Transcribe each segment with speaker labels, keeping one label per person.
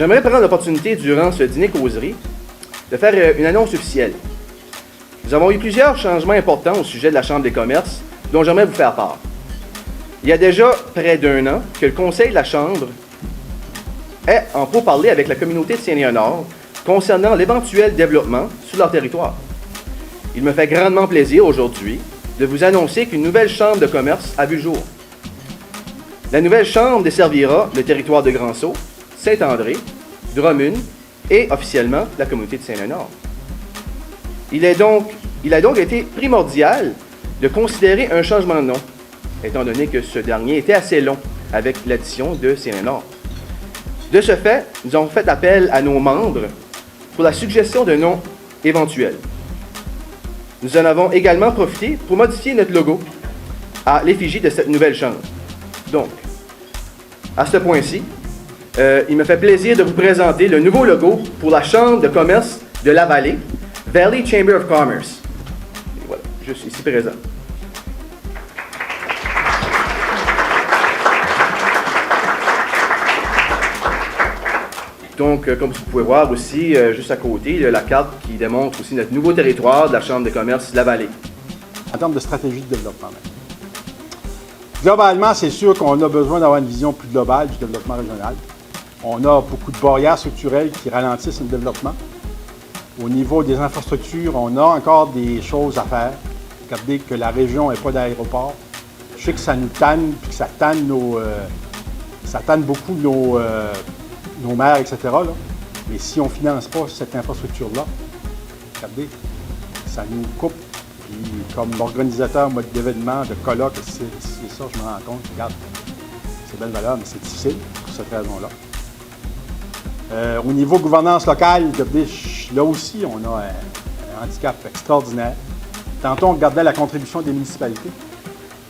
Speaker 1: J'aimerais prendre l'opportunité durant ce dîner-causerie de faire une annonce officielle. Nous avons eu plusieurs changements importants au sujet de la Chambre des commerces dont j'aimerais vous faire part. Il y a déjà près d'un an que le Conseil de la Chambre est en pourparlers avec la communauté de Saint-Léonard concernant l'éventuel développement sur leur territoire. Il me fait grandement plaisir aujourd'hui de vous annoncer qu'une nouvelle chambre de commerce a vu le jour. La nouvelle chambre desservira le territoire de Grand-Sault, Saint-André, Drummond et officiellement la communauté de Saint-Léonard. Il a donc été primordial de considérer un changement de nom, étant donné que ce dernier était assez long avec l'addition de Saint-Léonard. De ce fait, nous avons fait appel à nos membres pour la suggestion de nom éventuel. Nous en avons également profité pour modifier notre logo à l'effigie de cette nouvelle chambre. Donc, à ce point-ci, il me fait plaisir de vous présenter le nouveau logo pour la Chambre de commerce de la Vallée, Valley Chamber of Commerce. Et voilà, je suis ici présent. Donc, comme vous pouvez voir aussi, juste à côté, il y a la carte qui démontre aussi notre nouveau territoire de la Chambre de commerce de la Vallée.
Speaker 2: En termes de stratégie de développement. Globalement, c'est sûr qu'on a besoin d'avoir une vision plus globale du développement régional. On a beaucoup de barrières structurelles qui ralentissent le développement. Au niveau des infrastructures, on a encore des choses à faire. Regardez que la région n'est pas d'aéroport. Je sais que ça nous tanne, puis que ça tanne beaucoup nos maires, etc. Là. Mais si on ne finance pas cette infrastructure-là, regardez, ça nous coupe. Puis comme l'organisateur d'événements, de colloques, c'est ça, je me rends compte, regarde, c'est belle valeur, mais c'est difficile pour cette raison-là. Au niveau gouvernance locale, là aussi, on a un handicap extraordinaire. Tantôt, on regardait la contribution des municipalités.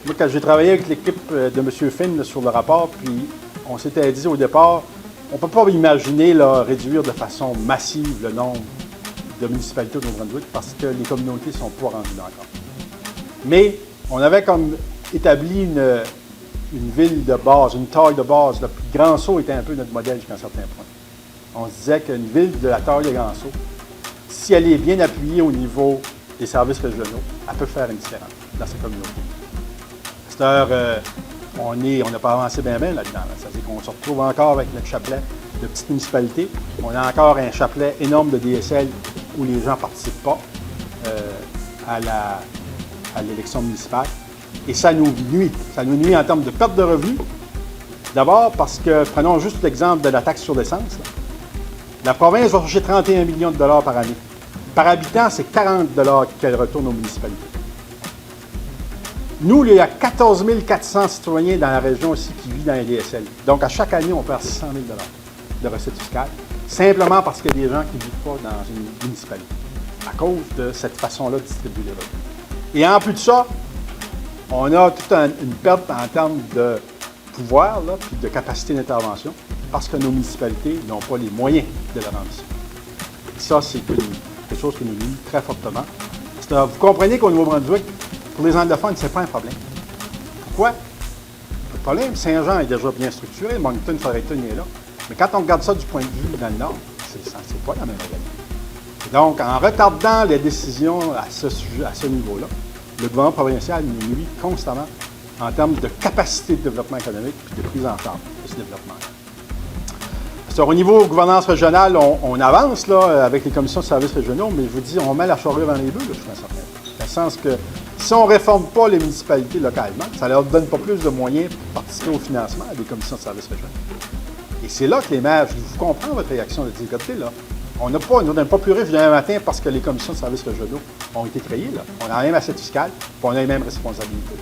Speaker 2: Moi, quand j'ai travaillé avec l'équipe de M. Finn là, sur le rapport, puis on s'était dit au départ, on ne peut pas imaginer là, réduire de façon massive le nombre de municipalités au Nouveau-Brunswick parce que les communautés ne sont pas rendues là encore. Mais on avait comme établi une ville de base, une taille de base. Le Grand-Sault était un peu notre modèle jusqu'à un certain point. On se disait qu'une ville de la taille de Grand-Sault, si elle est bien appuyée au niveau des services régionaux, elle peut faire une différence dans ces communautés. À cette heure, on n'a pas avancé bien là-dedans. C'est-à-dire qu'on se retrouve encore avec notre chapelet de petites municipalités. On a encore un chapelet énorme de DSL où les gens ne participent pas à l'élection municipale. Et ça nous nuit. Ça nous nuit en termes de perte de revenus. D'abord parce que, prenons juste l'exemple de la taxe sur l'essence. La province va chercher 31 millions de dollars par année. Par habitant, c'est 40 $ qu'elle retourne aux municipalités. Nous, il y a 14 400 citoyens dans la région aussi qui vivent dans les DSL. Donc, à chaque année, on perd 600 000 $ de recettes fiscales, simplement parce qu'il y a des gens qui ne vivent pas dans une municipalité, à cause de cette façon-là de distribuer les revenus. Et en plus de ça, on a toute une perte en termes de pouvoir, là, puis de capacité d'intervention, parce que nos municipalités n'ont pas les moyens de leur ambition. Ça, c'est quelque chose qui nous nuit très fortement. Vous comprenez qu'au Nouveau-Brunswick, pour les anglophones, ce n'est pas un problème. Pourquoi? Pas de problème. Saint-Jean est déjà bien structuré, Moncton, Fredericton est là. Mais quand on regarde ça du point de vue dans le Nord, c'est pas la même réalité. Donc, en retardant les décisions à ce niveau-là, le gouvernement provincial nous nuit constamment en termes de capacité de développement économique et de prise en charge de ce développement-là. Au niveau gouvernance régionale, on avance là, avec les commissions de services régionaux, mais je vous dis, on met la charrue avant les bœufs, je pense, dans le sens que si on ne réforme pas les municipalités localement, ça ne leur donne pas plus de moyens pour participer au financement des commissions de services régionaux. Et c'est là que les maires, je vous comprends votre réaction de dire, écoutez, là, on n'a pas plus riche demain matin parce que les commissions de services régionaux ont été créées. Là. On a la même assiette fiscale, puis on a les mêmes responsabilités.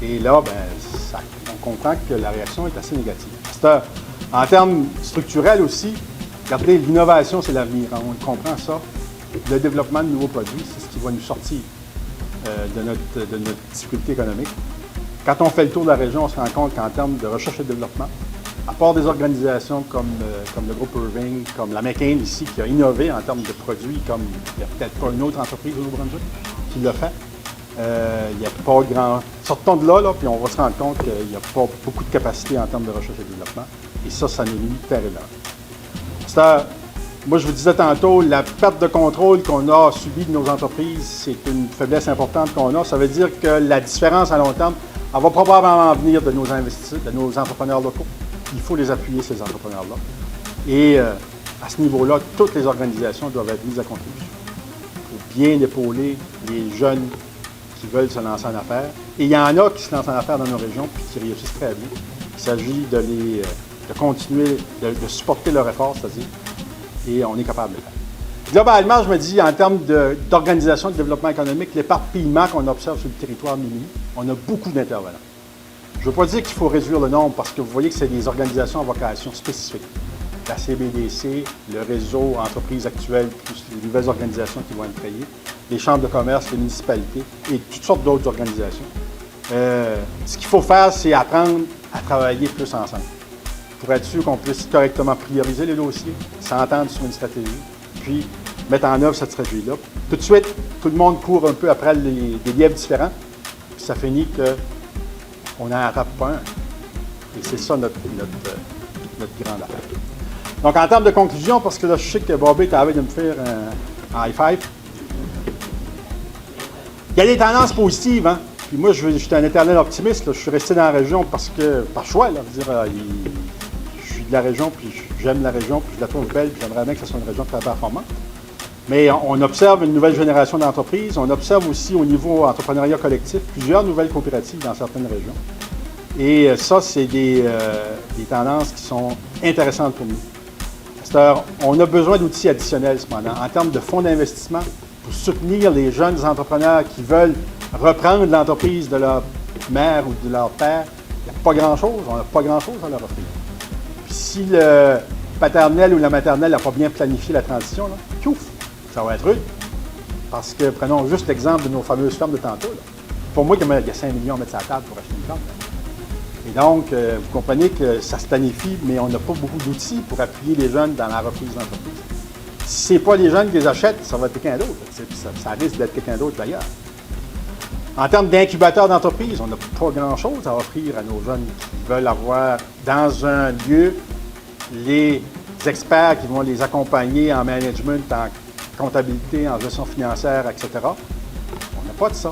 Speaker 2: Et là, on comprend que la réaction est assez négative. En termes structurels aussi, regardez, l'innovation, c'est l'avenir. On comprend ça. Le développement de nouveaux produits, c'est ce qui va nous sortir de notre difficulté économique. Quand on fait le tour de la région, on se rend compte qu'en termes de recherche et développement, à part des organisations comme le groupe Irving, comme la McCain ici, qui a innové en termes de produits, comme il n'y a peut-être pas une autre entreprise au Nouveau-Brunswick qui l'a fait, il n'y a pas grand... Sortons de là, puis on va se rendre compte qu'il n'y a pas beaucoup de capacité en termes de recherche et développement. Et ça nous nuit terriblement. Moi, je vous disais tantôt, la perte de contrôle qu'on a subie de nos entreprises, c'est une faiblesse importante qu'on a. Ça veut dire que la différence à long terme, elle va probablement venir de nos investisseurs, de nos entrepreneurs locaux. Il faut les appuyer, ces entrepreneurs-là. Et à ce niveau-là, toutes les organisations doivent être mises à contribution pour bien épauler les jeunes qui veulent se lancer en affaires. Et il y en a qui se lancent en affaires dans nos régions puis qui réussissent très bien. Il s'agit de continuer, de supporter leur effort, c'est-à-dire, et on est capable de le faire. Globalement, je me dis, en termes d'organisation de développement économique, l'éparpillement qu'on observe sur le territoire mini, on a beaucoup d'intervenants. Je ne veux pas dire qu'il faut réduire le nombre parce que vous voyez que c'est des organisations à vocation spécifique. La CBDC, le réseau entreprises actuelles, plus les nouvelles organisations qui vont être créées, les chambres de commerce, les municipalités et toutes sortes d'autres organisations. Ce qu'il faut faire, c'est apprendre à travailler plus ensemble pour être sûr qu'on puisse correctement prioriser les dossiers, s'entendre sur une stratégie, puis mettre en œuvre cette stratégie-là. Tout de suite, tout le monde court un peu après des lièvres différents, puis ça finit qu'on n'en attrape pas un. Et c'est ça notre grande affaire. Donc, en termes de conclusion, parce que là, je sais que Bobby est envie de me faire un high five. Il y a des tendances positives, hein? Puis moi, je suis un éternel optimiste. Là. Je suis resté dans la région parce que, par choix, là, je veux dire, je suis de la région, puis j'aime la région, puis je la trouve belle, puis j'aimerais bien que ce soit une région très performante. Mais on observe une nouvelle génération d'entreprises. On observe aussi au niveau entrepreneuriat collectif plusieurs nouvelles coopératives dans certaines régions. Et ça, c'est des tendances qui sont intéressantes pour nous. On a besoin d'outils additionnels, cependant, en termes de fonds d'investissement pour soutenir les jeunes entrepreneurs qui veulent reprendre l'entreprise de leur mère ou de leur père. Il n'y a pas grand-chose, on n'a pas grand-chose à leur offrir. Puis si le paternel ou la maternelle n'a pas bien planifié la transition, là, tchouf, ça va être rude. Parce que, prenons juste l'exemple de nos fameuses fermes de tantôt. Là. Pour moi, il y a 5 millions à mettre sur la table pour acheter une ferme. Là. Et donc, vous comprenez que ça se planifie, mais on n'a pas beaucoup d'outils pour appuyer les jeunes dans la reprise d'entreprise. Si ce n'est pas les jeunes qui les achètent, ça va être quelqu'un d'autre. Ça risque d'être quelqu'un d'autre d'ailleurs. En termes d'incubateurs d'entreprise, on n'a pas grand-chose à offrir à nos jeunes qui veulent avoir dans un lieu les experts qui vont les accompagner en management, en comptabilité, en gestion financière, etc. On n'a pas de ça.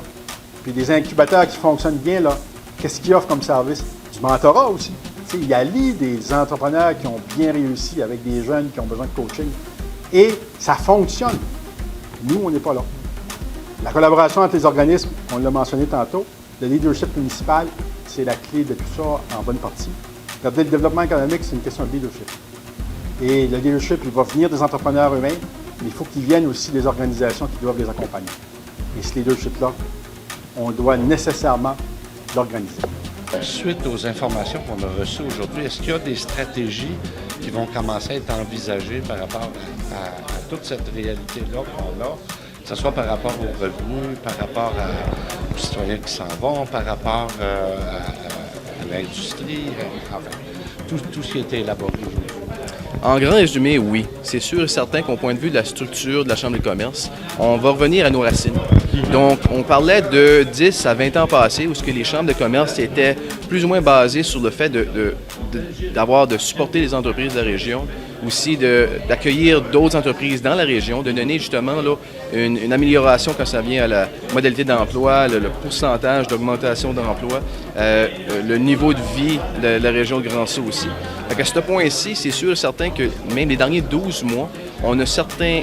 Speaker 2: Puis des incubateurs qui fonctionnent bien, là, qu'est-ce qu'ils offrent comme service? Du mentorat aussi. Il y a des entrepreneurs qui ont bien réussi avec des jeunes qui ont besoin de coaching. Et ça fonctionne. Nous, on n'est pas là. La collaboration entre les organismes, on l'a mentionné tantôt, le leadership municipal, c'est la clé de tout ça en bonne partie. Regardez, le développement économique, c'est une question de leadership. Et le leadership, il va venir des entrepreneurs eux-mêmes, mais il faut qu'ils viennent aussi des organisations qui doivent les accompagner. Et ce leadership-là, on doit nécessairement l'organiser.
Speaker 3: Suite aux informations qu'on a reçues aujourd'hui, est-ce qu'il y a des stratégies qui vont commencer à être envisagées par rapport à toute cette réalité-là qu'on a, que ce soit par rapport aux revenus, par rapport aux citoyens qui s'en vont, par rapport à l'industrie, enfin, tout ce qui a été élaboré aujourd'hui?
Speaker 1: En grand résumé, oui. C'est sûr et certain qu'au point de vue de la structure de la Chambre de commerce, on va revenir à nos racines. Donc, on parlait de 10 à 20 ans passés où ce que les chambres de commerce étaient plus ou moins basées sur le fait de supporter les entreprises de la région, aussi d'accueillir d'autres entreprises dans la région, de donner justement là, une amélioration quand ça vient à la modalité d'emploi, le pourcentage d'augmentation d'emploi, le niveau de vie de la région de Grand-Sault aussi. À ce point-ci, c'est sûr et certain que même les derniers 12 mois, on a certains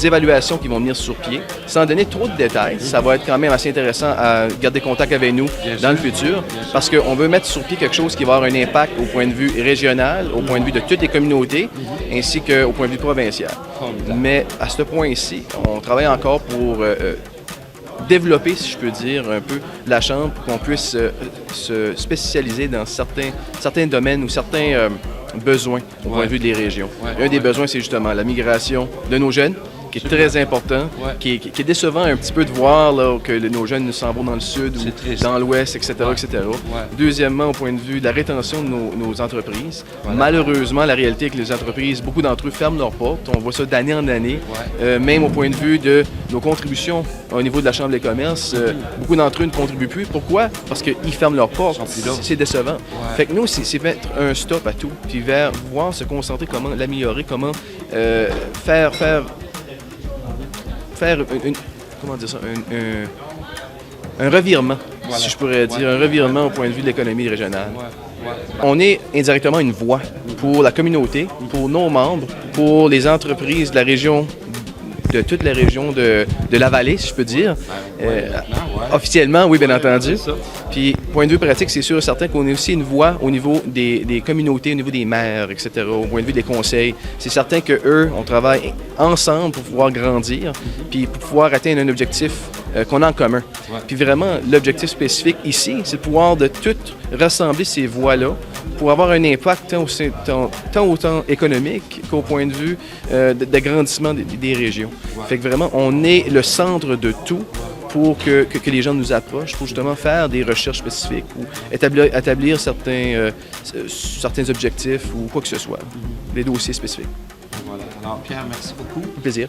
Speaker 1: évaluations qui vont venir sur pied. Sans donner trop de détails, ça va être quand même assez intéressant à garder contact avec nous dans le futur parce qu'on veut mettre sur pied quelque chose qui va avoir un impact au point de vue régional, au point de vue de toutes les communautés, ainsi qu'au point de vue provincial. Mais à ce point-ci, on travaille encore pour développer, si je peux dire, un peu la Chambre pour qu'on puisse se spécialiser dans certains domaines ou certains besoins au point de vue des régions. Un des besoins, c'est justement la migration de nos jeunes qui est très important,
Speaker 3: Ouais.
Speaker 1: qui est décevant un petit peu de voir là, que nos jeunes s'en vont dans le sud ou
Speaker 3: C'est triste.
Speaker 1: dans l'ouest, etc.,
Speaker 3: Ouais.
Speaker 1: etc.
Speaker 3: Ouais.
Speaker 1: Deuxièmement, au point de vue de la rétention de nos entreprises,
Speaker 3: Voilà.
Speaker 1: malheureusement, la réalité est que les entreprises, beaucoup d'entre eux ferment leurs portes. On voit ça d'année en année.
Speaker 3: Ouais.
Speaker 1: Même au point de vue de nos contributions au niveau de la Chambre des commerces, beaucoup d'entre eux ne contribuent plus. Pourquoi? Parce qu'ils ferment leurs portes.
Speaker 3: Ils sont plus là.
Speaker 1: C'est décevant.
Speaker 3: Ouais.
Speaker 1: Fait que nous, c'est mettre un stop à tout, puis vers voir se concentrer, comment l'améliorer, comment faire comment dire ça, un revirement,
Speaker 3: Voilà.
Speaker 1: si je pourrais dire,
Speaker 3: Ouais.
Speaker 1: un revirement au point de vue de l'économie régionale.
Speaker 3: Ouais. Ouais.
Speaker 1: On est indirectement une voix pour la communauté, pour nos membres, pour les entreprises de la région, de toute la région de la vallée, si je peux dire.
Speaker 3: Maintenant, ouais.
Speaker 1: Officiellement, oui, bien entendu.
Speaker 3: c'est ça.
Speaker 1: Puis, point de vue pratique, c'est sûr et certain qu'on est aussi une voix au niveau des communautés, au niveau des maires, etc., au point de vue des conseils. C'est certain qu'eux, on travaille ensemble pour pouvoir grandir, puis pour pouvoir atteindre un objectif qu'on a en commun.
Speaker 3: Ouais.
Speaker 1: Puis vraiment, l'objectif spécifique ici, c'est de pouvoir de toutes rassembler ces voix-là pour avoir un impact tant autant économique qu'au point de vue d'agrandissement des régions.
Speaker 3: Ouais.
Speaker 1: Fait que vraiment, on est le centre de tout pour que les gens nous approchent, pour justement faire des recherches spécifiques ou établir certains objectifs ou quoi que ce soit, des dossiers spécifiques.
Speaker 3: Voilà. Alors, Pierre, merci beaucoup.
Speaker 1: Plaisir.